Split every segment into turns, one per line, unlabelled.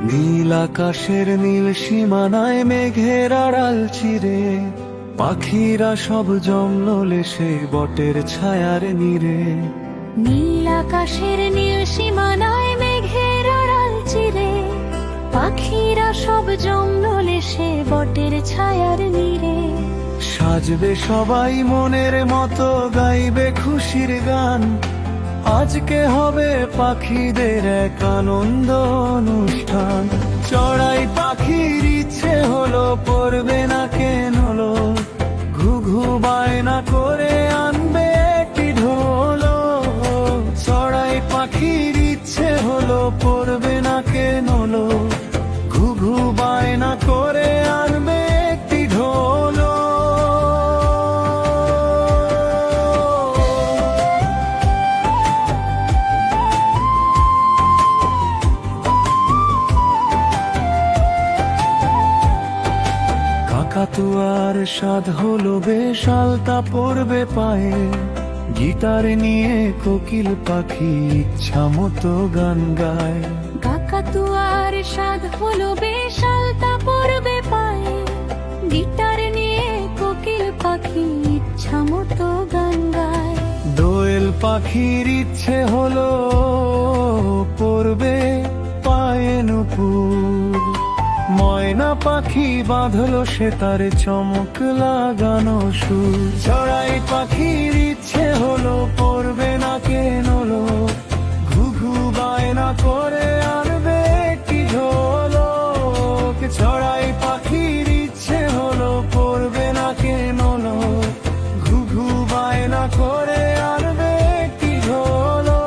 নীল আকাশের নীল সীমানায় মেঘের আড়াল চিরে পাখিরা সব জমলো সে বটের ছায়ার নীরে।
নীল আকাশের নীল সীমানায় মেঘের আড়াল চিরে পাখিরা সব জমলো সে বটের ছায়ার নীরে।
সাজবে সবাই মনের মতো, গাইবে খুশির গান, আজকে হবে পাখিদের এক আনন্দ অনুষ্ঠান। চড়াই পাখির ইচ্ছে হলো, পড়বে না কেন হলো, ঘুঘু বায়না করে আনবে একটি ঢোলো। চড়াই পাখির ইচ্ছে হলো, পড়বে না কেন হলো, ঘুঘু বায়না করে আনবে একটি ঢোলো। কাকাতুয়ার স্বাদ হলো বেশ, আলতা পড়বে পায়ে, গিটার নিয়ে কোকিল পাখি ইচ্ছা মতো গান গায়।
কাকাতুয়ার স্বাদ হলো বেশ, আলতা পড়বে পায়ে, গিটার নিয়ে কোকিল পাখি ইচ্ছা মতো গান গায়।
দোয়েল পাখির ইচ্ছে হলো, পড়বে পায়ে নুপুর, ময়না পাখি বাঁধলো সে তার চমক লাগানো সুর। চড়াই পাখির ইচ্ছে হলো, পড়বে না কেন হলো, ঘুঘু বায়না করে আনবে একটি ঢোলক। চড়াই পাখির ইচ্ছে হলো, পড়বে না কেন হলো, ঘুঘু বায়না করে আনবে একটি ঢোলক।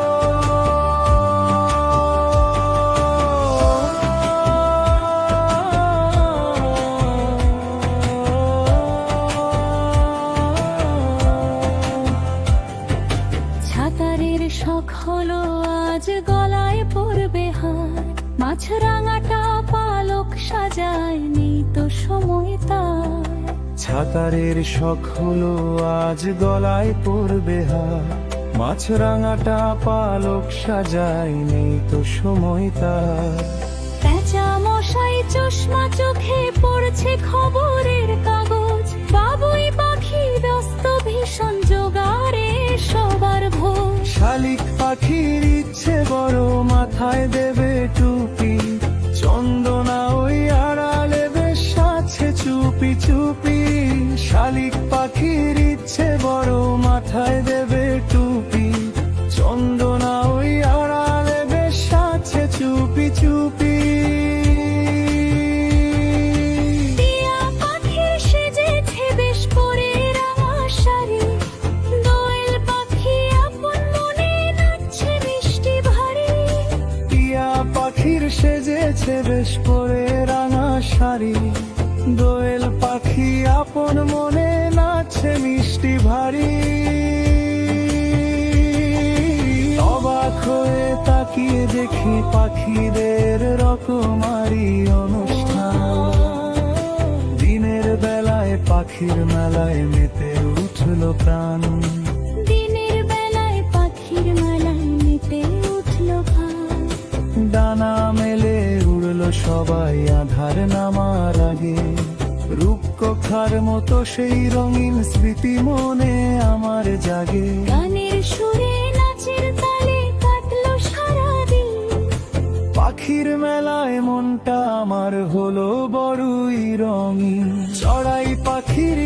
ছাতারের শখ হলো আজ গলায় পড়বে হার, মাছরাঙাটা পালক সাজায় নেই তো সময় তার।
ছাতারের শখ হলো আজ গলায় পড়বে হার, মাছরাঙাটা পালক সাজায় নেই তো সময় তার।
পেঁচা মশাই চশমা চোখে পড়ছে খবরের কাগজ, বাবুই পাখি ব্যস্ত ভীষণ জোগাড়ে সবার ভোজ।
শালিক পাখির ইচ্ছে বড়, মাথায় দেবে টুপি, চন্দনা ওই আড়ালে বেশ আছে চুপি চুপি। শালিক পাখির ইচ্ছে বড়, মাথায় দেবে টুপি, চন্দনা ওই আড়ালে বেশ আছে চুপি চুপি।
টিয়া পাখির সেজেছে বেশ পরে রাঙা শাড়ি, দোয়েল পাখি আপন মনে নাচছে মিষ্টি ভারী।
টিয়া পাখির সেজেছে বেশ পরে রাঙা শাড়ি, দোয়েল পাখি আপন মনে নাচছে মিষ্টি ভারী। অবাক হয়ে তাকিয়ে দেখি পাখিদের রকমারি অনুষ্ঠান, দিনের বেলায় পাখির মেলায় মেতে উঠলো প্রাণ।
দিনের বেলায় পাখির মেলায় মেতে উঠলো প্রাণ।
ডানা মেলে উড়লো সবাই আধার নামার আগে, রূপকথার মতো সেই রঙিন স্মৃতি মনে আমার জাগে।
গানের সুরে নাচের তালে কাটলো সারাদিন,
পাখির মেলায় মনটা আমার হলো বড়ই রঙিন। চড়াই পাখির